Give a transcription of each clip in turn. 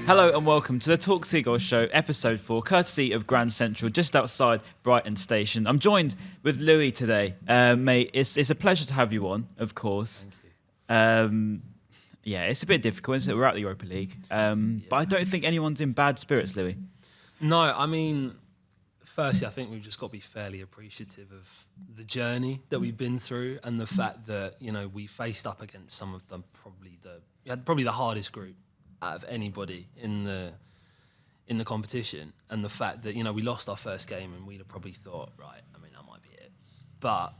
Hello and welcome to the Talk Seagulls Show, episode 4, courtesy of Grand Central, just outside Brighton Station. I'm joined with Louis today. Mate, it's a pleasure to have you on, of course. Thank you. Yeah, it's a bit difficult, isn't it? We're at the Europa League. But I don't think anyone's in bad spirits, Louis. No, I mean, firstly, I think we've just got to be fairly appreciative of the journey that we've been through and the fact that, you know, we faced up against some of them, probably the hardest group out of anybody in the competition, and the fact that, you know, we lost our first game and we'd have probably thought, right, I mean, that might be it. But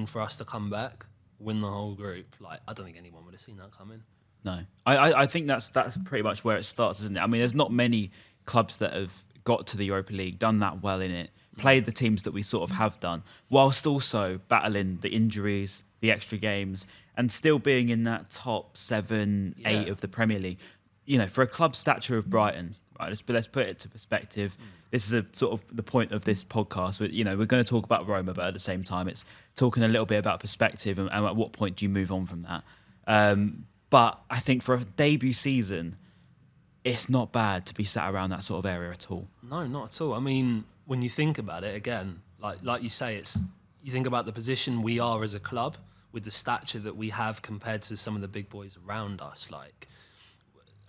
for us to come back, win the whole group, like, I don't think anyone would have seen that coming. No. I think that's pretty much where it starts, isn't it? I mean, there's not many clubs that have got to the Europa League, done that well in it, played the teams that we sort of have done, whilst also battling the injuries, the extra games, and still being in that top 7, 8 of the Premier League. You know, for a club stature of Brighton, right, let's put it to perspective. This is a sort of the point of this podcast. You know, we're going to talk about Roma, but at the same time, it's talking a little bit about perspective and at what point do you move on from that. But I think for a debut season, it's not bad to be sat around that sort of area at all. No, not at all. I mean, when you think about it, again, like you say, you think about the position we are as a club with the stature that we have compared to some of the big boys around us. Like,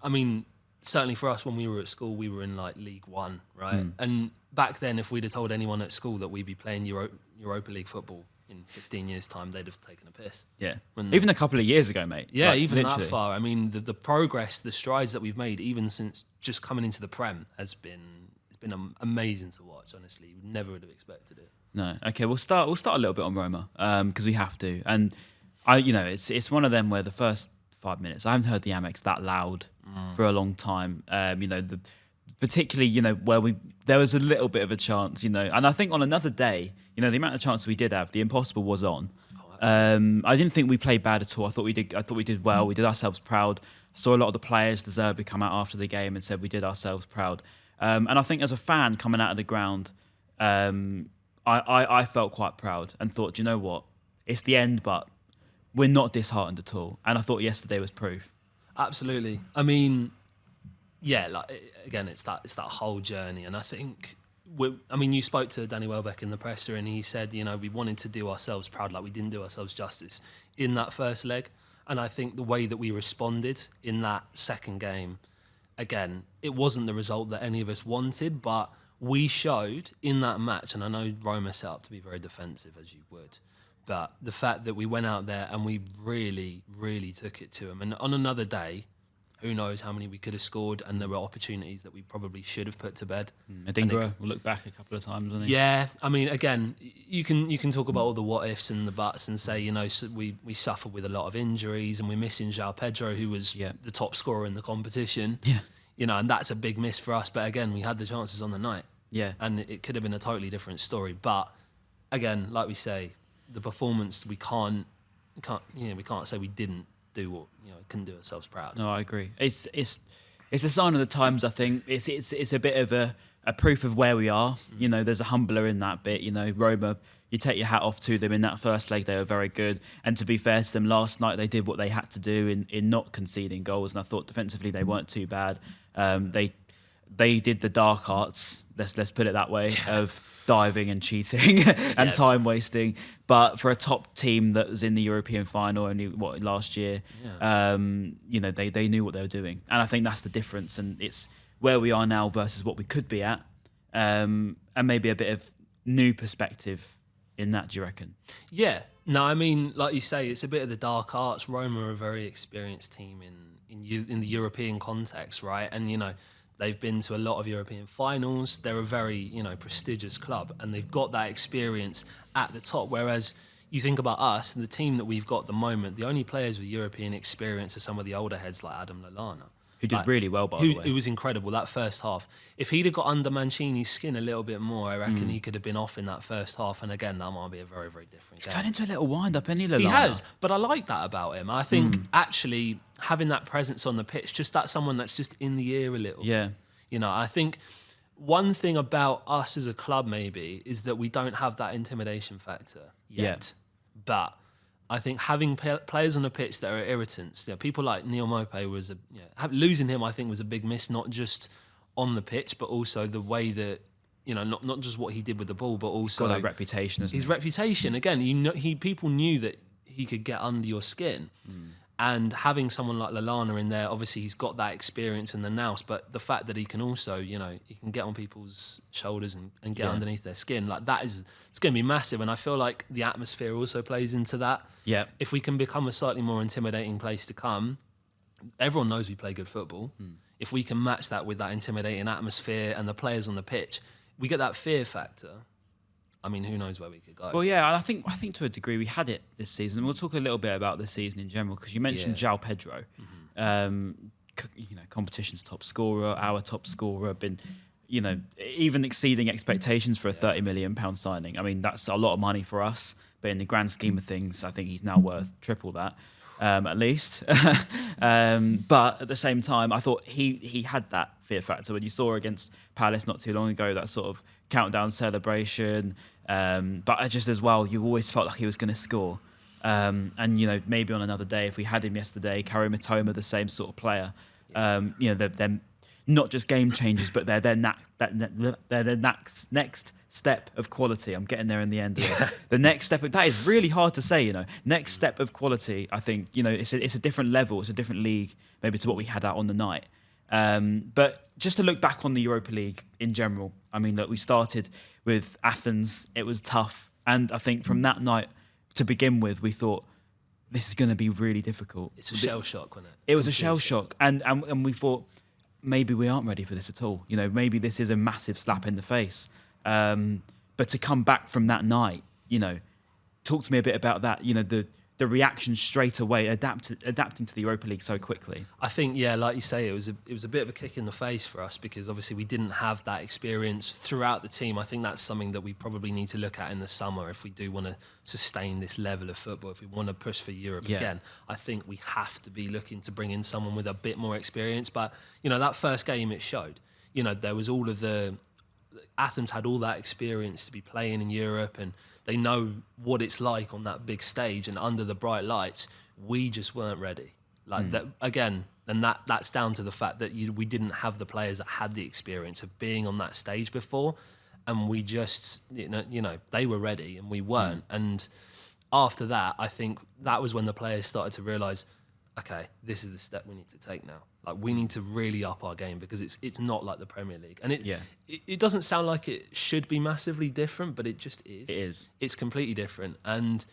I mean, certainly for us, when we were at school, we were in like League One, right? And back then, if we'd have told anyone at school that we'd be playing Europa League football in 15 years' time, they'd have taken a piss. Yeah. Even a couple of years ago, mate. Yeah, like, even literally. that far. I mean, the progress, the strides that we've made, even since just coming into the Prem, it's been amazing to watch, honestly. We never would have expected it. No. Okay, we'll start a little bit on Roma, because we have to. And it's one of them where the first 5 minutes, I haven't heard the Amex that loud for a long time. Particularly, where there was a little bit of a chance, and I think on another day, the amount of chances we did have, the impossible was on. I didn't think we played bad at all. I thought we did well. We did ourselves proud. I saw a lot of the players deservedly come out after the game and said we did ourselves proud. And I think as a fan coming out of the ground, I felt quite proud and thought, do you know what? It's the end, but we're not disheartened at all. And I thought yesterday was proof. Absolutely. I mean, yeah, again, it's that whole journey. And I think, you spoke to Danny Welbeck in the presser and he said, we wanted to do ourselves proud, like we didn't do ourselves justice in that first leg. And I think the way that we responded in that second game, again, it wasn't the result that any of us wanted, but we showed in that match, and I know Roma set up to be very defensive, as you would, but the fact that we went out there and we really, really took it to them. And on another day, who knows how many we could have scored, and there were opportunities that we probably should have put to bed. Adingra will look back a couple of times, won't he? Yeah, I mean, again, you can talk about all the what ifs and the buts and say, we suffer with a lot of injuries and we're missing João Pedro, who was the top scorer in the competition. Yeah. And that's a big miss for us. But again, we had the chances on the night. Yeah. And it could have been a totally different story. But again, like we say, the performance, we can't say we didn't do what, couldn't do ourselves proud. No, I agree. It's a sign of the times, I think. It's a bit of a proof of where we are. There's a humbler in that bit. Roma, you take your hat off to them in that first leg. They were very good. And to be fair to them, last night they did what they had to do in not conceding goals. And I thought defensively they weren't too bad. They did the dark arts, let's put it that way, of diving and cheating and time wasting. But for a top team that was in the European final only last year, they knew what they were doing. And I think that's the difference. And it's where we are now versus what we could be at, and maybe a bit of new perspective in that. Do you reckon? Yeah. No, I mean, like you say, it's a bit of the dark arts. Roma are a very experienced team in the European context, right? And they've been to a lot of European finals. They're a very, prestigious club, and they've got that experience at the top. Whereas you think about us and the team that we've got at the moment, the only players with European experience are some of the older heads like Adam Lallana. Who did really well, by the way. Who was incredible that first half. If he'd have got under Mancini's skin a little bit more, I reckon he could have been off in that first half. And again, that might be a very, very different game. He's turned into a little wind-up, isn't he, Lallana? He has, but I like that about him. I think actually having that presence on the pitch, just that someone that's just in the air a little. Yeah. I think one thing about us as a club maybe is that we don't have that intimidation factor yet. But I think having players on the pitch that are irritants, people like Neil Maupay was losing him. I think was a big miss, not just on the pitch, but also the way that not just what he did with the ball, but also got that reputation. His reputation again. People knew that he could get under your skin. And having someone like Lallana in there, obviously he's got that experience in the nous, but the fact that he can also, he can get on people's shoulders and get underneath their skin, like it's going to be massive. And I feel like the atmosphere also plays into that. Yeah. If we can become a slightly more intimidating place to come, everyone knows we play good football. If we can match that with that intimidating atmosphere and the players on the pitch, we get that fear factor. I mean, who knows where we could go? Well, yeah, I think to a degree we had it this season. We'll talk a little bit about the season in general because you mentioned João Pedro, competition's top scorer, our top scorer, been, even exceeding expectations for a £30 million signing. I mean, that's a lot of money for us, but in the grand scheme of things, I think he's now worth triple that. At least. But at the same time, I thought he had that fear factor. When you saw against Palace not too long ago, that sort of countdown celebration. But just as well, you always felt like he was going to score. And, maybe on another day, if we had him yesterday, Karim Mitoma, the same sort of player, they're not just game changers, but they're their next step of quality. I'm getting there in the end. The next step, that is really hard to say, Next step of quality, I think, it's a different level, it's a different league, maybe to what we had out on the night. But just to look back on the Europa League in general, I mean, look, we started with Athens, it was tough. And I think from that night to begin with, we thought, this is going to be really difficult. It's a shell shock, wasn't it? It was a shell shock. And we thought, maybe we aren't ready for this at all. Maybe this is a massive slap in the face. But to come back from that night, talk to me a bit about that. The reaction straight away, adapting to the Europa League so quickly. I think, like you say, it was a bit of a kick in the face for us because obviously we didn't have that experience throughout the team. I think that's something that we probably need to look at in the summer if we do want to sustain this level of football. If we want to push for Europe again, I think we have to be looking to bring in someone with a bit more experience. But that first game it showed. There was all of the. Athens had all that experience to be playing in Europe and they know what it's like on that big stage and under the bright lights. We just weren't ready. That again, and that's down to the fact that we didn't have the players that had the experience of being on that stage before, and we just they were ready and we weren't. And after that, I think that was when the players started to realise, okay, this is the step we need to take now. We need to really up our game because it's not like the Premier League. And it doesn't sound like it should be massively different, but it just is. It is. It's completely different. And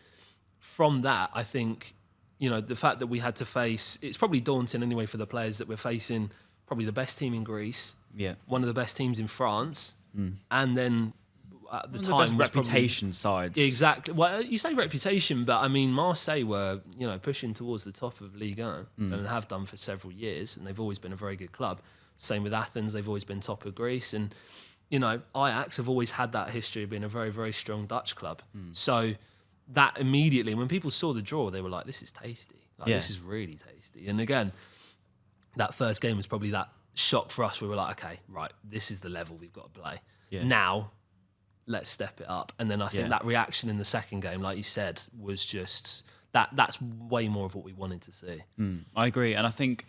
from that, I think, the fact that we had to face, it's probably daunting anyway for the players that we're facing probably the best team in Greece, one of the best teams in France, and then at the time was reputation sides. Exactly. Well, you say reputation, but I mean Marseille were pushing towards the top of Ligue 1 and have done for several years, and they've always been a very good club. Same with Athens, they've always been top of Greece, and Ajax have always had that history of being a very, very strong Dutch club. So that immediately, when people saw the draw, they were like, "This is tasty. This is really tasty." And again, that first game was probably that shock for us. We were like, "Okay, right, this is the level we've got to play now." Let's step it up. And then I think that reaction in the second game, like you said, was just that's way more of what we wanted to see. I agree. And I think,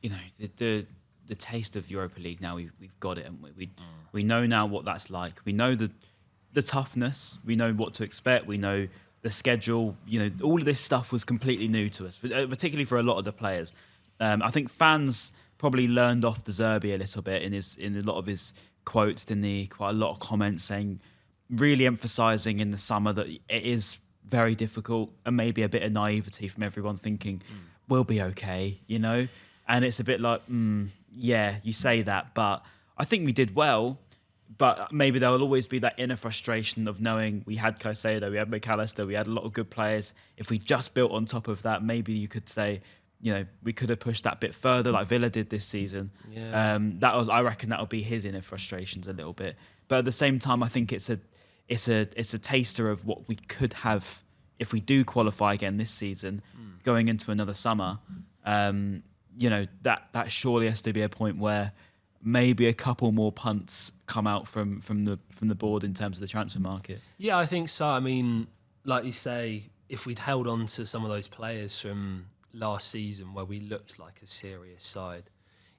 the taste of Europa League now, we've got it, and we know now what that's like. We know the toughness, we know what to expect, we know the schedule, all of this stuff was completely new to us, particularly for a lot of the players. I think fans probably learned off De Zerbi a little bit in a lot of his quotes, didn't he? Quite a lot of comments saying, really emphasising in the summer that it is very difficult and maybe a bit of naivety from everyone thinking, we'll be okay, And it's a bit like, you say that, but I think we did well, but maybe there will always be that inner frustration of knowing we had Caicedo, we had McAllister, we had a lot of good players. If we just built on top of that, maybe you could say, we could have pushed that bit further like Villa did this season. Yeah. I reckon that'll be his inner frustrations a little bit. But at the same time, I think it's a taster of what we could have if we do qualify again this season, going into another summer. That surely has to be a point where maybe a couple more punts come out from the board in terms of the transfer market. Yeah, I think so. I mean, like you say, if we'd held on to some of those players from last season where we looked like a serious side,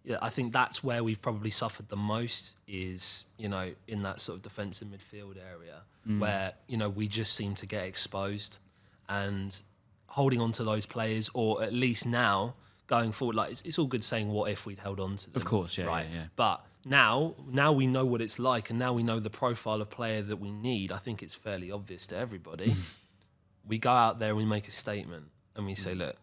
yeah, I think that's where we've probably suffered the most is, you know, in that sort of defensive midfield area where, you know, we just seem to get exposed, and holding on to those players, or at least now going forward, like it's all good saying what if we'd held on to them. Of course, yeah, right? yeah. But now we know what it's like, and now we know the profile of player that we need. I think it's fairly obvious to everybody. We go out there and we make a statement and we say, look,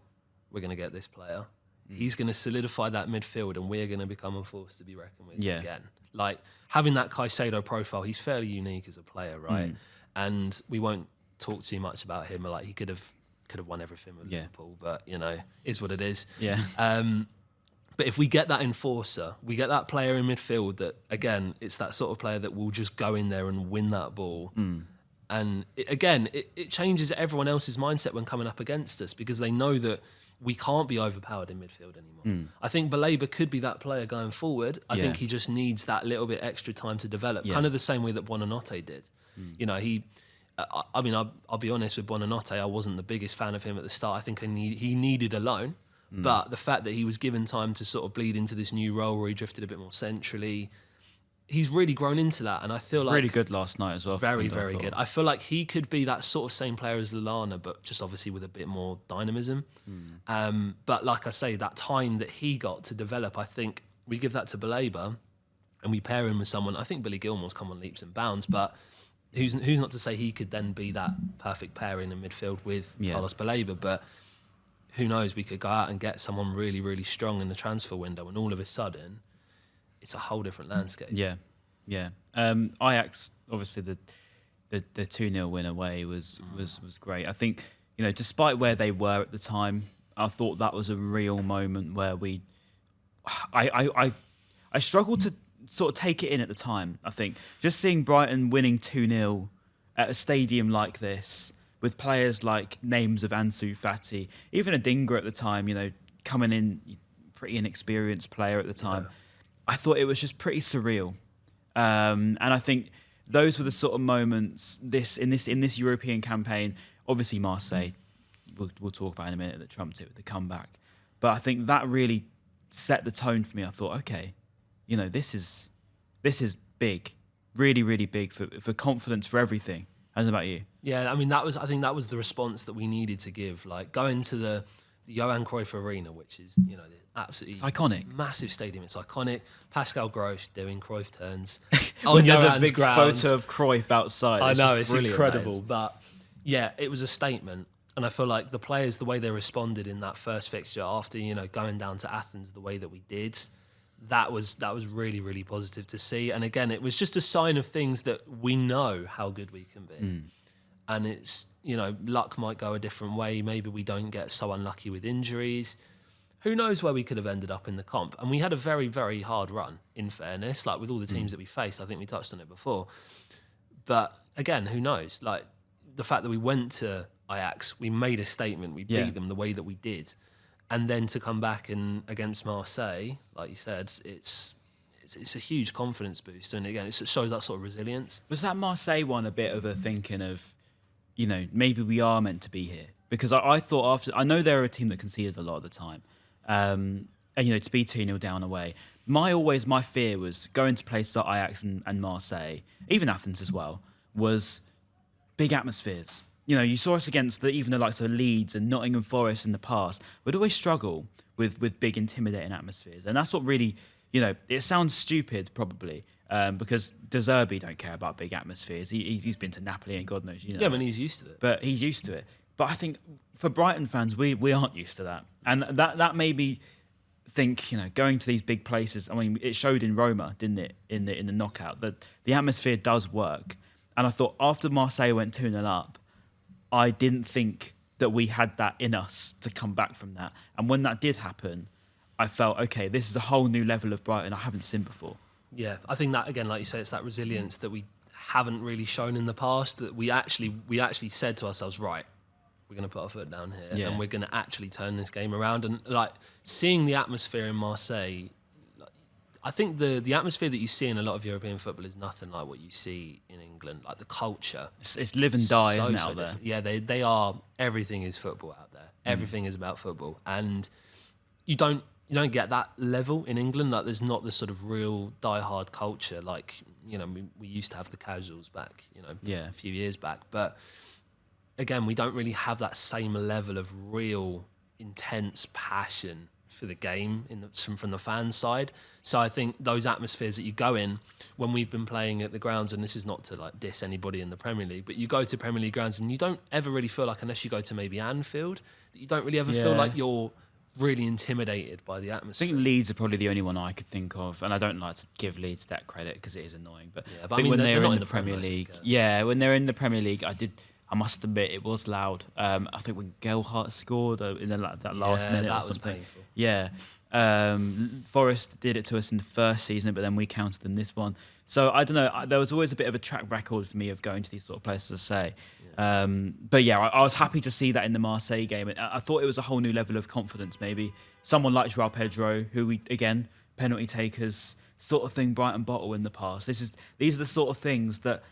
we're going to get this player. He's going to solidify that midfield, and we're going to become a force to be reckoned with again. Like having that Caicedo profile, he's fairly unique as a player, right? And we won't talk too much about him. Like he could have won everything with Liverpool, but you know, is what it is. Yeah. But if we get that enforcer, we get that player in midfield that, again, it's that sort of player that will just go in there and win that ball. And it changes everyone else's mindset when coming up against us, because they know that we can't be overpowered in midfield anymore. I think Baleba could be that player going forward. I think he just needs that little bit extra time to develop, kind of the same way that Buonanotte did. You know, I'll be honest with Buonanotte, I wasn't the biggest fan of him at the start. I think he needed a loan. But the fact that he was given time to sort of bleed into this new role where he drifted a bit more centrally, he's really grown into that. And I feel like... Really good last night as well. Very, very good. I feel like he could be that sort of same player as Lallana, but just obviously with a bit more dynamism. But like I say, that time that he got to develop, I think we give that to Baleba and we pair him with someone. I think Billy Gilmore's come on leaps and bounds, but who's not to say he could then be that perfect pairing in midfield with Carlos Baleba, but... Who knows? We could go out and get someone really, really strong in the transfer window, and all of a sudden, it's a whole different landscape. Yeah. Ajax, obviously, the 2-0 win away was great. I think, you know, despite where they were at the time, I thought that was a real moment where I struggled to sort of take it in at the time. I think just seeing Brighton winning 2-0 at a stadium like this, with players like names of Ansu Fati, even Adingra at the time, you know, coming in, pretty inexperienced player at the time. I thought it was just pretty surreal. And I think those were the sort of moments in this European campaign. Obviously, Marseille, we'll talk about in a minute, that trumped it with the comeback. But I think that really set the tone for me. I thought, okay, you know, this is big, really, really big for confidence, for everything. I don't know about you. Yeah, I mean, I think that was the response that we needed to give. Like going to the Johan Cruyff Arena, which is, you know, absolutely it's iconic, massive stadium. It's iconic. Pascal Gross doing Cruyff turns. When there's a big photo of Cruyff outside. I know, it's incredible. But yeah, it was a statement. And I feel like the players, the way they responded in that first fixture after, you know, going down to Athens the way that we did, that was really, really positive to see. And again, it was just a sign of things that we know how good we can be. And it's, you know, luck might go a different way. Maybe we don't get so unlucky with injuries. Who knows where we could have ended up in the comp? And we had a very, very hard run, in fairness, like with all the teams that we faced. I think we touched on it before. But again, who knows? Like the fact that we went to Ajax, we made a statement, we beat them the way that we did. And then to come back and against Marseille, like you said, it's a huge confidence boost. And again, it shows that sort of resilience. Was that Marseille one a bit of a thinking of, you know, maybe we are meant to be here? Because I thought I know they're a team that conceded a lot of the time. And, you know, to be 2-0 down away. My fear was going to places like Ajax and Marseille, even Athens as well, was big atmospheres. You know, you saw us against even the likes of Leeds and Nottingham Forest in the past. We'd always struggle with big, intimidating atmospheres. And that's what really, you know, it sounds stupid probably, because De Zerbi don't care about big atmospheres. He's been to Napoli and God knows, you know. Yeah, but he's used to it. But he's used to it. But I think for Brighton fans, we aren't used to that. And that made me think, you know, going to these big places, I mean, it showed in Roma, didn't it, in the knockout, that the atmosphere does work. And I thought after Marseille went 2-0 up, I didn't think that we had that in us to come back from that. And when that did happen, I felt, okay, this is a whole new level of Brighton I haven't seen before. Yeah, I think that, again, like you say, it's that resilience that we haven't really shown in the past, that we actually said to ourselves, right, we're going to put our foot down here and we're going to actually turn this game around. And like seeing the atmosphere in Marseille, like, I think the atmosphere that you see in a lot of European football is nothing like what you see in England. Like the culture, It's live and die, isn't it, out there? different. Yeah, they are. Everything is football out there. Everything is about football, and you don't get that level in England. Like there's not the sort of real die-hard culture like we used to have the casuals back a few years back. But again, we don't really have that same level of real intense passion for the game from the fan side. So I think those atmospheres that you go in when we've been playing at the grounds, and this is not to like diss anybody in the Premier League, but you go to Premier League grounds and you don't ever really feel like, unless you go to maybe Anfield, that you don't really ever feel like you're really intimidated by the atmosphere. I think Leeds are probably the only one I could think of, and I don't like to give Leeds that credit because it is annoying. But but I think when they're not in the Premier League, when they're in the Premier League, I must admit it was loud. I think when Gelhardt scored in that last minute that or something. Was painful. Yeah. Forest did it to us in the first season, but then we counted them this one. So I don't know. There was always a bit of a track record for me of going to these sort of places, to say. But yeah, I was happy to see that in the Marseille game. I thought it was a whole new level of confidence. Maybe someone like João Pedro, who again penalty takers, sort of thing, Brighton bottle in the past. These are the sort of things that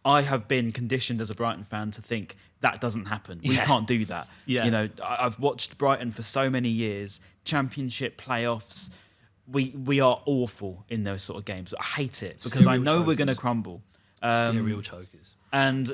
I have been conditioned as a Brighton fan to think that doesn't happen. We can't do that. Yeah. I've watched Brighton for so many years, Championship, playoffs. We are awful in those sort of games. I hate it because I know we're going to crumble. Serial chokers. And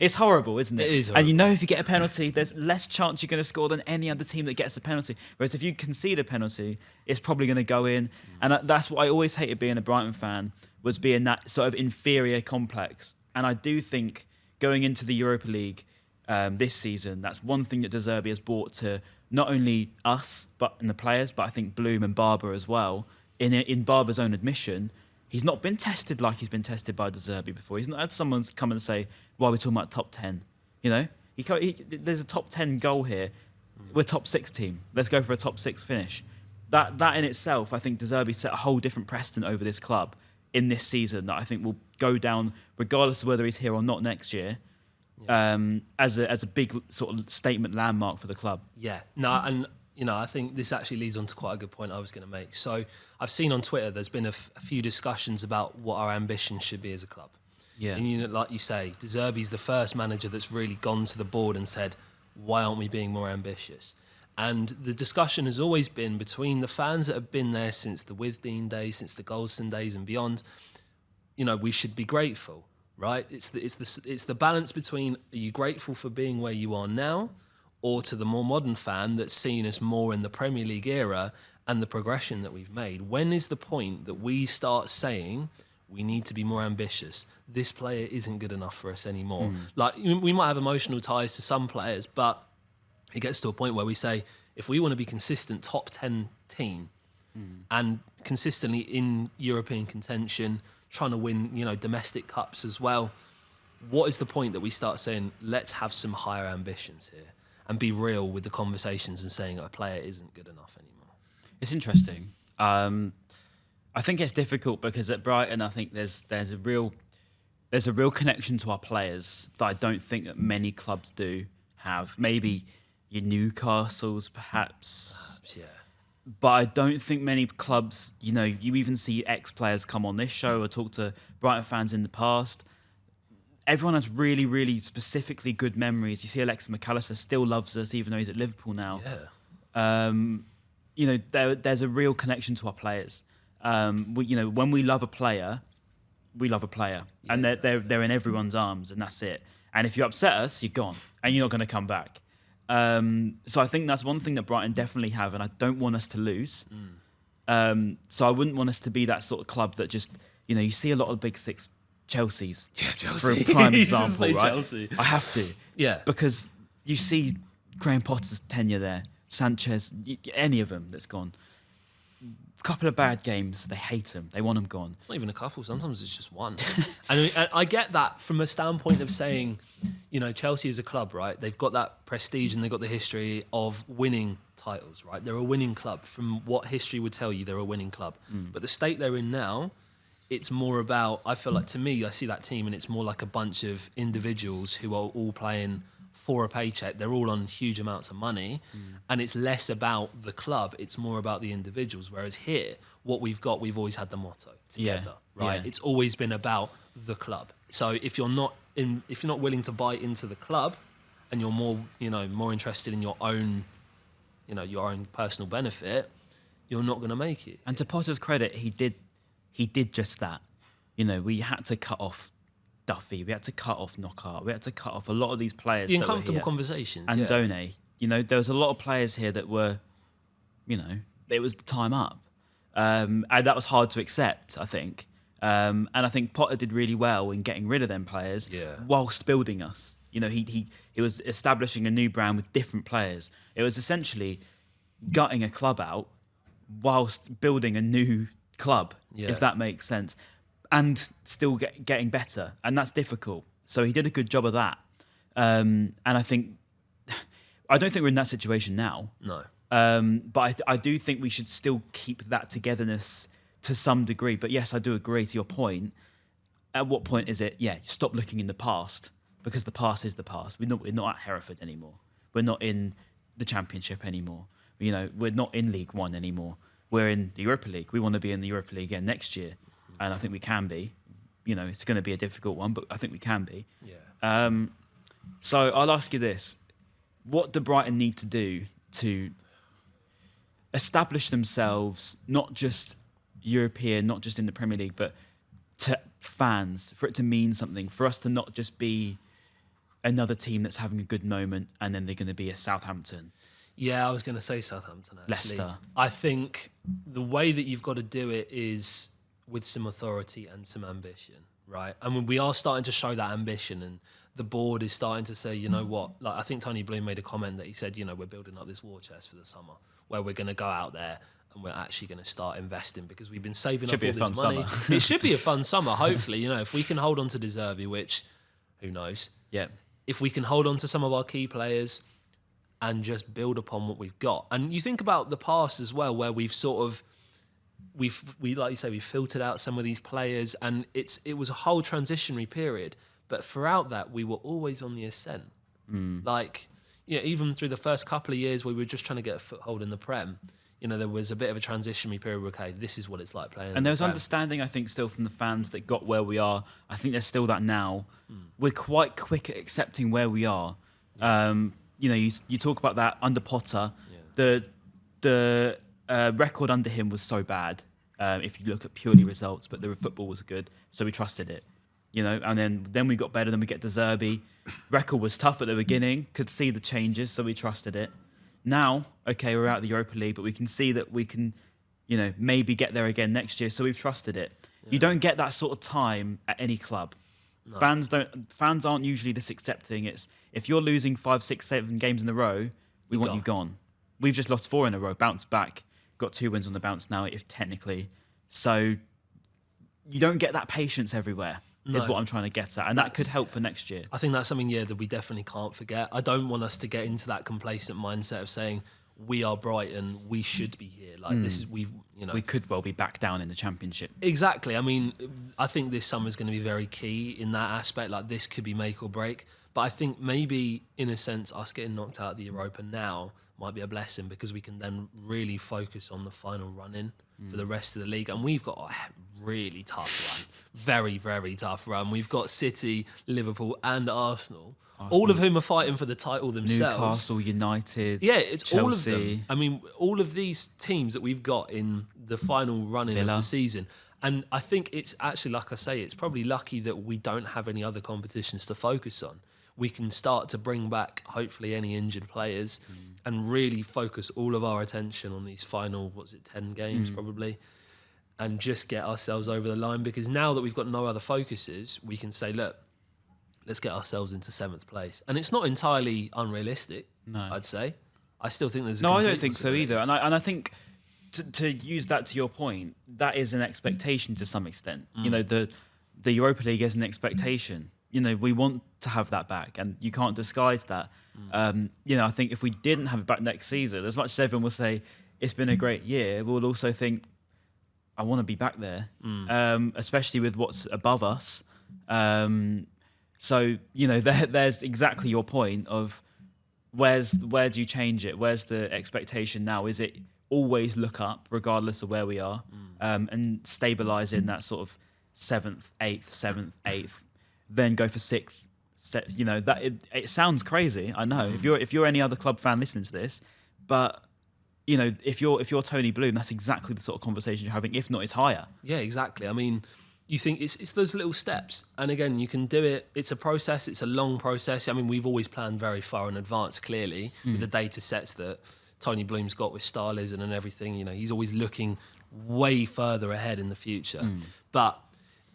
it's horrible, isn't it? It is horrible. And if you get a penalty, there's less chance you're going to score than any other team that gets a penalty. Whereas if you concede a penalty, it's probably going to go in. And that's what I always hated being a Brighton fan, was being that sort of inferior complex. And I do think going into the Europa League this season, that's one thing that De Zerbi has brought to not only us and the players, but I think Bloom and Barber as well. In Barber's own admission, he's not been tested like he's been tested by De Zerbi before. He's not had someone come and say, "Why are we talking about top 10?" There's a top 10 goal here. We're top 6 team. Let's go for a top 6 finish. That in itself, I think De Zerbi set a whole different precedent over this club in this season that I think will go down, regardless of whether he's here or not next year, as a big sort of statement landmark for the club. Yeah, no, and I think this actually leads on to quite a good point I was going to make. So I've seen on Twitter there's been a few discussions about what our ambition should be as a club. Yeah, and like you say, De Zerbi's the first manager that's really gone to the board and said, "Why aren't we being more ambitious?" And the discussion has always been between the fans that have been there since the Withdean days, since the Goldson days and beyond. We should be grateful, right? It's the balance between, are you grateful for being where you are now, or to the more modern fan that's seen us more in the Premier League era and the progression that we've made? When is the point that we start saying we need to be more ambitious? This player isn't good enough for us anymore. Like, we might have emotional ties to some players, but it gets to a point where we say, if we want to be consistent top 10 team and consistently in European contention, trying to win, domestic cups as well, what is the point that we start saying, let's have some higher ambitions here and be real with the conversations and saying a player isn't good enough anymore? It's interesting. I think it's difficult because at Brighton, I think there's a real connection to our players that I don't think that many clubs do have. Maybe your Newcastles, perhaps. Yeah. But I don't think many clubs, you even see ex-players come on this show or talk to Brighton fans in the past. Everyone has really, really specifically good memories. You see Alexis McAllister still loves us, even though he's at Liverpool now. Yeah. There's a real connection to our players. When we love a player, we love a player. Yeah, and exactly. they're in everyone's arms, and that's it. And if you upset us, you're gone, and you're not going to come back. So I think that's one thing that Brighton definitely have, and I don't want us to lose. So I wouldn't want us to be that sort of club that just, you see a lot of big six Chelsea's. Yeah, Chelsea. For a prime You just example, say right? Chelsea. I have to. Yeah. Because you see Graham Potter's tenure there, Sanchez, any of them that's gone. Couple of bad games, they hate him. They want him gone. It's not even a couple. Sometimes it's just one. And I get that from a standpoint of saying, Chelsea is a club, right? They've got that prestige and they've got the history of winning titles, right? They're a winning club. From what history would tell you, they're a winning club. But the state they're in now, it's more about, I feel like, to me, I see that team and it's more like a bunch of individuals who are all playing for a paycheck. They're all on huge amounts of money, and it's less about the club. It's more about the individuals. Whereas here, what we've got, we've always had the motto together, right? Yeah. It's always been about the club. So if you're not willing to buy into the club, and you're more interested in your own personal benefit, you're not going to make it. And to Potter's credit, he did just that. We had to cut off Duffy, we had to cut off Knockaert, we had to cut off a lot of these players. The uncomfortable conversations. And Done. There was a lot of players here that were, it was the time up. And that was hard to accept, I think. And I think Potter did really well in getting rid of them players whilst building us. He was establishing a new brand with different players. It was essentially gutting a club out whilst building a new club, if that makes sense, and still getting better. And that's difficult. So he did a good job of that. And I don't think we're in that situation now. No. But I do think we should still keep that togetherness to some degree. But yes, I do agree to your point. At what point is it, stop looking in the past, because the past is the past. We're not at Hereford anymore. We're not in the Championship anymore. We're not in League One anymore. We're in the Europa League. We want to be in the Europa League again next year. And I think we can be. It's going to be a difficult one, but I think we can be. Yeah. So I'll ask you this. What do Brighton need to do to establish themselves, not just European, not just in the Premier League, but to fans, for it to mean something, for us to not just be another team that's having a good moment and then they're going to be a Southampton? Yeah, I was going to say Southampton, actually. Leicester. I think the way that you've got to do it is with some authority and some ambition, right? I mean, we are starting to show that ambition, and the board is starting to say, you know what? Like, I think Tony Bloom made a comment that he said, we're building up this war chest for the summer, where we're going to go out there and we're actually going to start investing, because we've been saving up all this money. It should be a fun summer, hopefully. If we can hold on to De Zerbi, which, who knows? Yeah. If we can hold on to some of our key players and just build upon what we've got. And you think about the past as well, where we've sort of, we like you say, we filtered out some of these players, and it was a whole transitionary period. But throughout that, we were always on the ascent. Even through the first couple of years, we were just trying to get a foothold in the Prem. There was a bit of a transitionary period where, okay, this is what it's like playing. And there was understanding, I think, still from the fans that got where we are. I think there's still that now. We're quite quick at accepting where we are. You talk about that under Potter. The record under him was so bad, if you look at purely results, but the football was good, so we trusted it. And then we got better, then we get De Zerbi. Record was tough at the beginning, could see the changes, so we trusted it. Now, okay, we're out of the Europa League, but we can see that we can, maybe get there again next year, so we've trusted it. Yeah. You don't get that sort of time at any club. No. Fans aren't usually this accepting. It's if you're losing 5, 6, 7 games in a row, we want you gone. We've just lost 4 in a row, bounced back, got 2 wins on the bounce now, if technically. So you don't get that patience everywhere. No. Is what I'm trying to get at. And that could help for next year. I think that's something, that we definitely can't forget. I don't want us to get into that complacent mindset of saying, we are Brighton, we should be here. This is, we could well be back down in the Championship. Exactly. I mean, I think this summer is going to be very key in that aspect. This could be make or break. But I think maybe, in a sense, us getting knocked out of the Europa now might be a blessing, because we can then really focus on the final run-in for the rest of the league. And we've got a really tough run. Very, very tough run. We've got City, Liverpool and Arsenal, all of whom are fighting for the title themselves. Newcastle, United, it's Chelsea. All of them. I mean, all of these teams that we've got in the final run-in of the season. And I think it's actually, like I say, it's probably lucky that we don't have any other competitions to focus on. We can start to bring back, hopefully, any injured players and really focus all of our attention on these final, 10 games probably, and just get ourselves over the line. Because now that we've got no other focuses, we can say, look, let's get ourselves into 7th place. And it's not entirely unrealistic, I'd say. I still think there's a I don't think so either. And I think to use that to your point, that is an expectation to some extent. The Europa League is an expectation. We want to have that back, and you can't disguise that. I think if we didn't have it back next season, as much as everyone will say it's been a great year, we'll also think, I want to be back there, especially with what's above us. So, there's exactly your point of where do you change it? Where's the expectation now? Is it always look up regardless of where we are, and stabilise in that sort of seventh, eighth, then go for sixth? It sounds crazy. I know if you're any other club fan listening to this, but if you're Tony Bloom, that's exactly the sort of conversation you're having. If not, it's higher. Yeah, exactly. I mean, you think it's those little steps, and again, you can do it. It's a process. It's a long process. I mean, we've always planned very far in advance. Clearly, with the data sets that Tony Bloom's got with Starlism and everything, he's always looking way further ahead in the future. But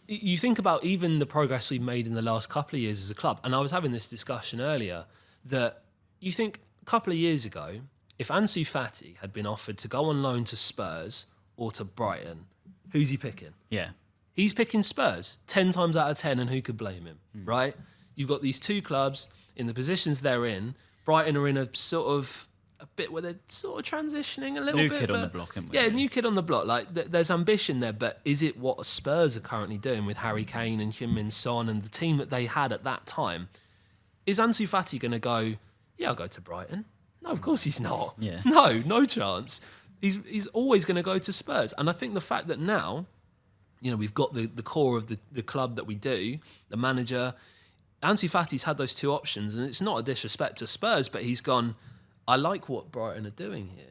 you think about even the progress we've made in the last couple of years as a club, and I was having this discussion earlier, that you think a couple of years ago, if Ansu Fati had been offered to go on loan to Spurs or to Brighton, who's he picking? Yeah. He's picking Spurs 10 times out of 10, and who could blame him, right? You've got these two clubs in the positions they're in. Brighton are in a sort of a bit where they're sort of transitioning a little bit. New kid on the block, isn't we? Yeah, new kid on the block. Like, there's ambition there, but is it what Spurs are currently doing with Harry Kane and Heung-min Son and the team that they had at that time? Is Ansu Fati going to go, yeah, I'll go to Brighton? No, of course he's not. Yeah. No chance. He's always going to go to Spurs. And I think the fact that now, we've got the core of the club that we do, the manager. Ansu Fati's had those two options, and it's not a disrespect to Spurs, but he's gone, I like what Brighton are doing here.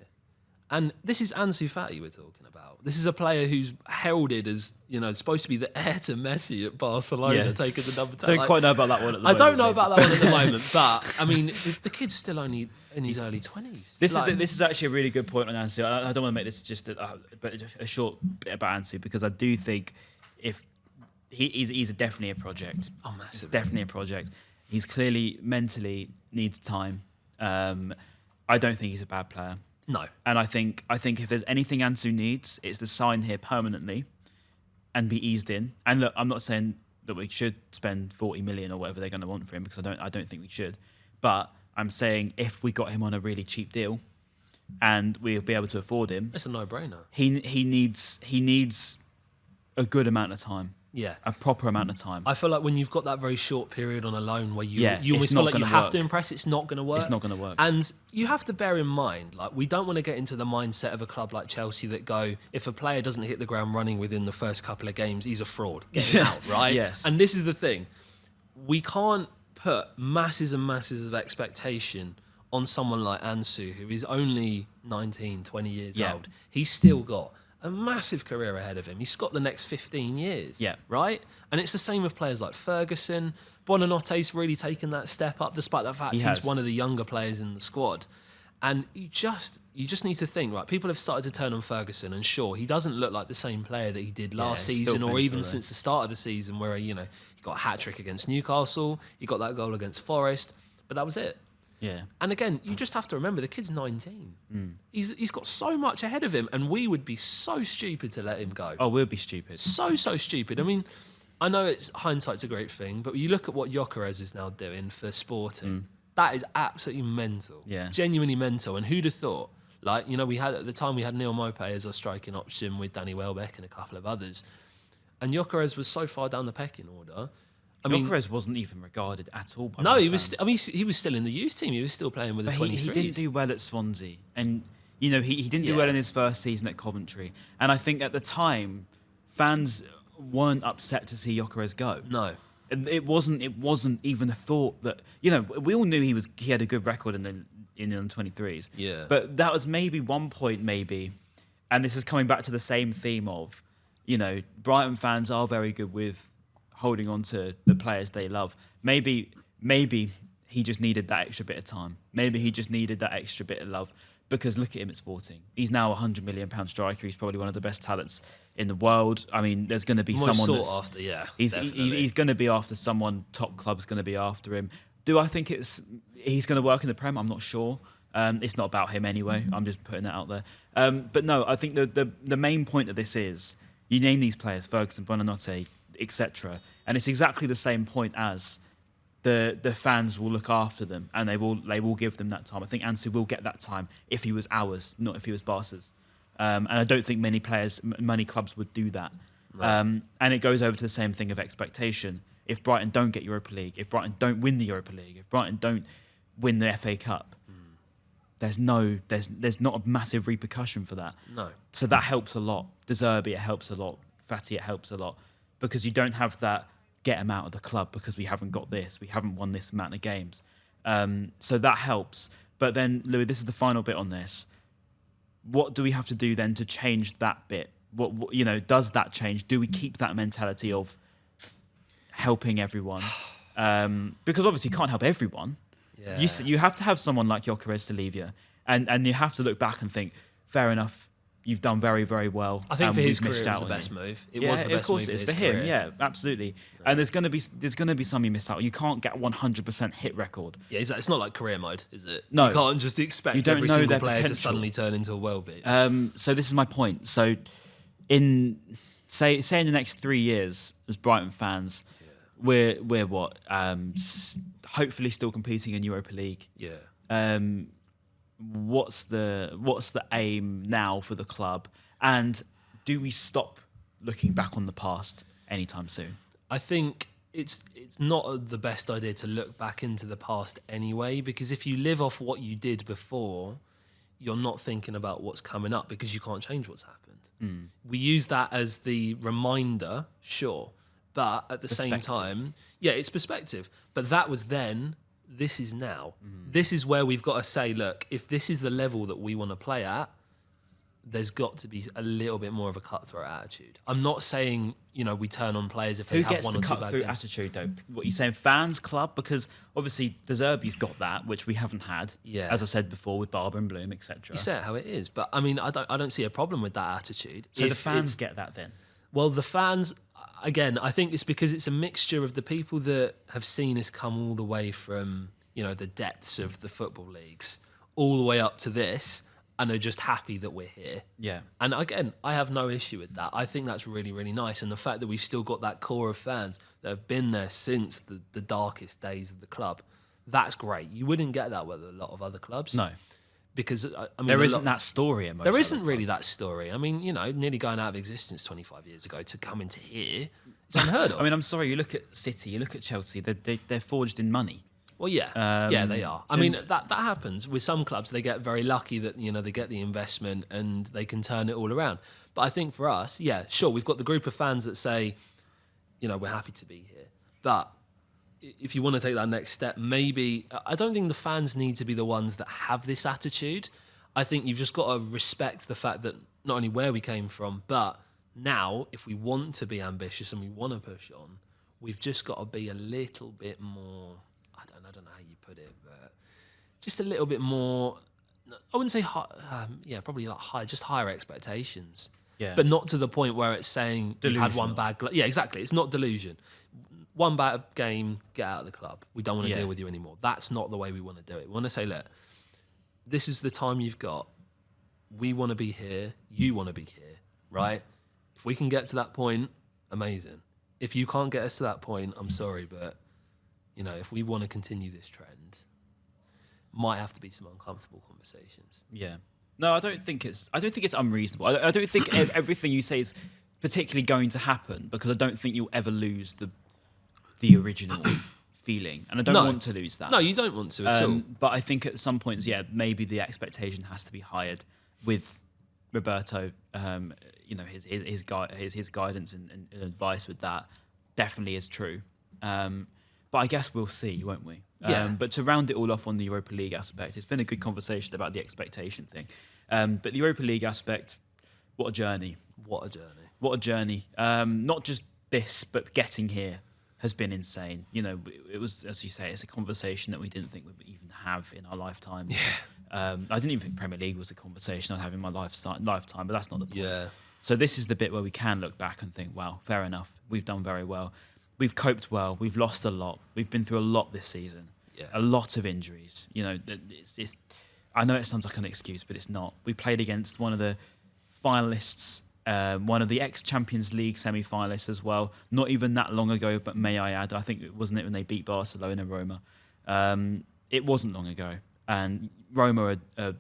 And this is Ansu Fati we're talking about. This is a player who's heralded as, supposed to be the heir to Messi at Barcelona, taking the number 10. Don't quite know about that one at the moment. I don't know about that one at the moment, but, I mean, the kid's still only in his early 20s. This is actually a really good point on Ansu. I don't want to make this just a short bit about Ansu, because I do think if he's definitely a project. Oh, massive. It's definitely a project. He's clearly mentally needs time. I don't think he's a bad player. No. And I think if there's anything Ansu needs, it's to sign here permanently and be eased in. And look, I'm not saying that we should spend 40 million or whatever they're going to want for him, because I don't think we should. But I'm saying if we got him on a really cheap deal and we'll be able to afford him, it's a no-brainer. He needs a good amount of time. Yeah. A proper amount of time. I feel like when you've got that very short period on a loan where you it's almost not feel like you gonna have work. to impress, it's not going to work. It's not going to work. And you have to bear in mind, like, we don't want to get into the mindset of a club like Chelsea that go, if a player doesn't hit the ground running within the first couple of games, he's a fraud. Get him out, right? Yes. And this is the thing. We can't put masses and masses of expectation on someone like Ansu, who is only 19, 20 years old. He's still got a massive career ahead of him. He's got the next 15 years, right? And it's the same with players like Ferguson. Buonannote's really taken that step up, despite the fact he's one of the younger players in the squad. And you just need to think, right? People have started to turn on Ferguson, and sure, he doesn't look like the same player that he did last season, or even since the start of the season, where he got a hat trick against Newcastle, he got that goal against Forest, but that was it. Yeah. And again, you just have to remember the kid's 19. He's got so much ahead of him, and we would be so stupid to let him go. Oh, we'll be stupid. So stupid. I mean, I know hindsight's a great thing, but you look at what Gyökeres is now doing for Sporting. That is absolutely mental. Yeah. Genuinely mental. And who'd have thought? Like, we had Neil Maupay as our striking option with Danny Welbeck and a couple of others. And Gyökeres was so far down the pecking order. Gyökeres wasn't even regarded at all by he was. He was still in the youth team. He was still playing with the 23s. He didn't do well at Swansea, and he didn't do well in his first season at Coventry. And I think at the time, fans weren't upset to see Gyökeres go. No, it wasn't even a thought that we all knew he had a good record in the 23s. Yeah, but that was maybe one point, and this is coming back to the same theme of, Brighton fans are very good with holding on to the players they love. Maybe he just needed that extra bit of time. Maybe he just needed that extra bit of love, because look at him at Sporting. He's now a £100 million striker. He's probably one of the best talents in the world. I mean, there's going to be someone sought after. Yeah, he's going to be after someone. Top club's going to be after him. Do I think he's going to work in the Prem? I'm not sure. It's not about him anyway. I'm just putting that out there. But no, I think the main point of this is, you name these players, Ferguson, Buonannote, etc., and it's exactly the same point as the fans will look after them, and they will give them that time. I think Ansu will get that time if he was ours, not if he was Barca's. And I don't think many clubs would do that. Right. And it goes over to the same thing of expectation. if Brighton don't get Europa League, if Brighton don't win the Europa League, if Brighton don't win the FA Cup, there's not a massive repercussion for that. No. So that helps a lot. De Zerbi, it helps a lot. Fatty, it helps a lot. Because you don't have that get them out of the club because we haven't got this, we haven't won this amount of games. So that helps. But then, Louis, this is the final bit on this. What do we have to do then to change that bit? What does that change? Do we keep that mentality of helping everyone? Because obviously you can't help everyone. Yeah. You have to have someone like Gyökeres to leave you. And you have to look back and think, fair enough, you've done very, very well. I think for his career, missed it was out the on best you. move. It was the best move. Of course, it's for him. Career. Yeah, absolutely. And there's going to be some you miss out. You can't get 100% hit record. Yeah, it's not like career mode, is it? No. You can't just expect You don't every know single their player potential. to suddenly turn into a world beat. So this is my point. So in say in the next 3 years, as Brighton fans, we're what? Hopefully still competing in Europa League. Yeah. What's the aim now for the club? And do we stop looking back on the past anytime soon? I think it's not the best idea to look back into the past anyway, because if you live off what you did before, you're not thinking about what's coming up because you can't change what's happened. We use that as the reminder, sure, but at the same time, yeah, it's perspective. But that was then, this is now. This is where we've got to say, look, if this is the level that we want to play at, there's got to be a little bit more of a cutthroat attitude. I'm not saying, we turn on players if they have one or two bad games. Who gets the cutthroat attitude, though? What you saying, fans, club? Because obviously De Zerbi's got that, which we haven't had. Yeah. As I said before, with Barber and Bloom, etc. You say it how it is, but I mean, I don't see a problem with that attitude. So the fans get that then? Well, the fans, again, I think it's because it's a mixture of the people that have seen us come all the way from, the depths of the football leagues all the way up to this, and are just happy that we're here. Yeah. And again, I have no issue with that. I think that's really, really nice. And the fact that we've still got that core of fans that have been there since the darkest days of the club, that's great. You wouldn't get that with a lot of other clubs. No. Because, I mean... There isn't that story in most There other isn't really clubs. that story. I mean, nearly going out of existence 25 years ago to come into here, it's unheard of. I mean, I'm sorry, you look at City, you look at Chelsea, they're forged in money. Well, yeah, they are. I mean, that happens with some clubs. They get very lucky that they get the investment and they can turn it all around. But I think for us, yeah, sure, we've got the group of fans that say, we're happy to be here. But if you want to take that next step, maybe I don't think the fans need to be the ones that have this attitude. I think you've just got to respect the fact that not only where we came from, but now if we want to be ambitious and we want to push on, we've just got to be a little bit more. I don't know how you put it, but just a little bit more. I wouldn't say high, probably like higher expectations. Yeah. But not to the point where it's saying you've had one bad. Yeah, exactly. It's not delusion. One bad game, get out of the club. We don't want to deal with you anymore. That's not the way we want to do it. We want to say, look, this is the time you've got. We want to be here. You want to be here, right? If we can get to that point, amazing. If you can't get us to that point, I'm sorry, but if we want to continue this trend, might have to be some uncomfortable conversations. Yeah. No, I don't think it's unreasonable. I don't think everything you say is particularly going to happen, because I don't think you'll ever lose the original feeling, and I don't want to lose that. No, you don't want to at all. But I think at some points, maybe the expectation has to be higher with Roberto. His guidance and advice with that definitely is true. But I guess we'll see, won't we? Yeah. But to round it all off on the Europa League aspect, it's been a good conversation about the expectation thing. But the Europa League aspect, what a journey. What a journey. What a journey. Not just this, but getting here has been insane. It was, as you say, it's a conversation that we didn't think we would even have in our lifetime. Yeah. I didn't even think Premier League was a conversation I'd have in my lifetime, but that's not the point. Yeah. So this is the bit where we can look back and think, wow, fair enough. We've done very well. We've coped well. We've lost a lot. We've been through a lot this season. Yeah. A lot of injuries. It's I know it sounds like an excuse, but it's not. We played against one of the finalists, one of the ex-Champions League semi-finalists as well. Not even that long ago, but may I add, I think it wasn't when they beat Barcelona, Roma. It wasn't long ago. And Roma are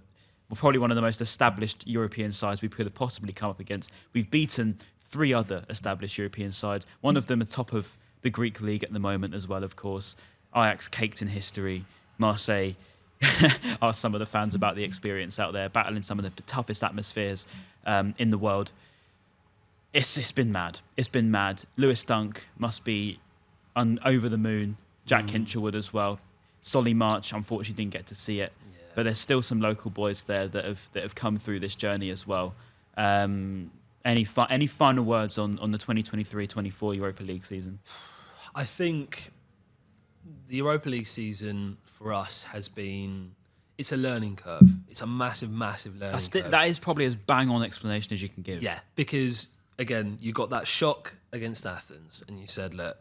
probably one of the most established European sides we could have possibly come up against. We've beaten 3 other established European sides. One of them atop of the Greek league at the moment as well, of course. Ajax caked in history. Marseille asked some of the fans about the experience out there, battling some of the toughest atmospheres in the world. It's been mad. It's been mad. Lewis Dunk must be over the moon. Jack Hinchelwood as well. Solly March, unfortunately, didn't get to see it. Yeah. But there's still some local boys there that have come through this journey as well. Any final words on the 2023-24 Europa League season? I think the Europa League season for us has been... It's a learning curve. It's a massive, massive learning curve. That is probably as bang-on explanation as you can give. Yeah, because, again, you got that shock against Athens and you said, look,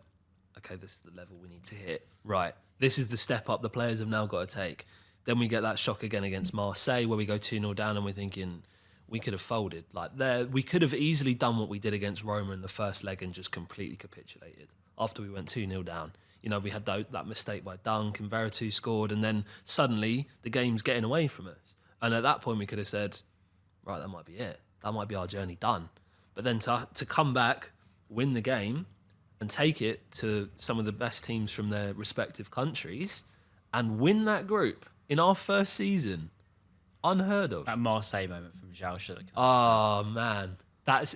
okay, this is the level we need to hit. Right, this is the step up the players have now got to take. Then we get that shock again against Marseille where we go 2-0 down and we're thinking we could have folded. We could have easily done what we did against Roma in the first leg and just completely capitulated after we went 2-0 down. You know, we had that mistake by Dunk and Veretout scored and then suddenly the game's getting away from us. And at that point we could have said, right, that might be it. That might be our journey done. But then to come back, win the game and take it to some of the best teams from their respective countries and win that group in our first season, unheard of. That Marseille moment from João should have come. Oh, man.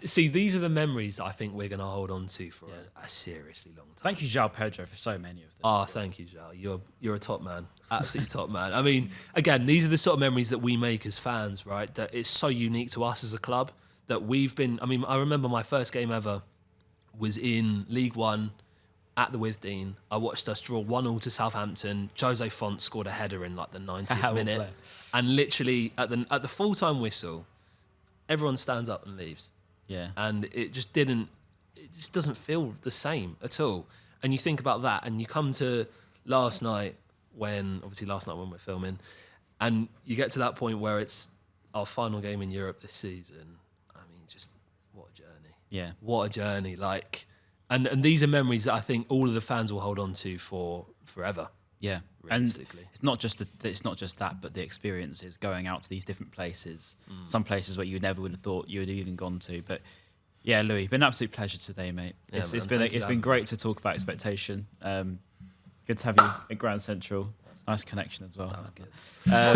These are the memories I think we're going to hold on to for a seriously long time. Thank you, João Pedro, for so many of them. Oh, thank you, João. You're a top man. Absolutely top man. I mean, again, these are the sort of memories that we make as fans, right? That it's so unique to us as a club that we've been... I mean, I remember my first game ever was in League One at the Withdean. I watched us draw 1-0 to Southampton. Jose Font scored a header in like the 90th minute. And literally at the full-time whistle, everyone stands up and leaves. Yeah. And it just doesn't feel the same at all. And you think about that and you come to last night when we're filming, and you get to that point where it's our final game in Europe this season. I mean, just what a journey. Yeah. What a journey. And these are memories that I think all of the fans will hold on to for forever. Yeah, and it's not just that, but the experiences going out to these different places, some places where you never would have thought you would have even gone to. But yeah, Louis, been an absolute pleasure today, mate. Yeah, it's been great to talk about expectation. Good to have you at Grand Central. Nice connection as well. That was good.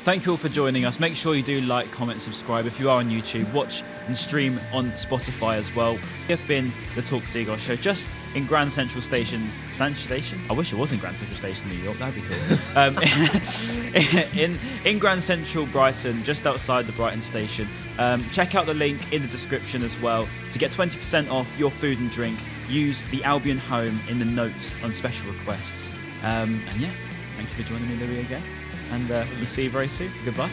Thank you all for joining us. Make sure you do like, comment, subscribe. If you are on YouTube, watch and stream on Spotify as well. We have been the Talk Seagull Show, just in Grand Central Station. I wish it was in Grand Central Station, New York. That'd be cool. In Grand Central, Brighton, just outside the Brighton station. Check out the link in the description as well to get 20% off your food and drink. Use the Albion Home in the notes on special requests. And yeah, thank you for joining me, Louis, again. And we'll see you very soon. Goodbye.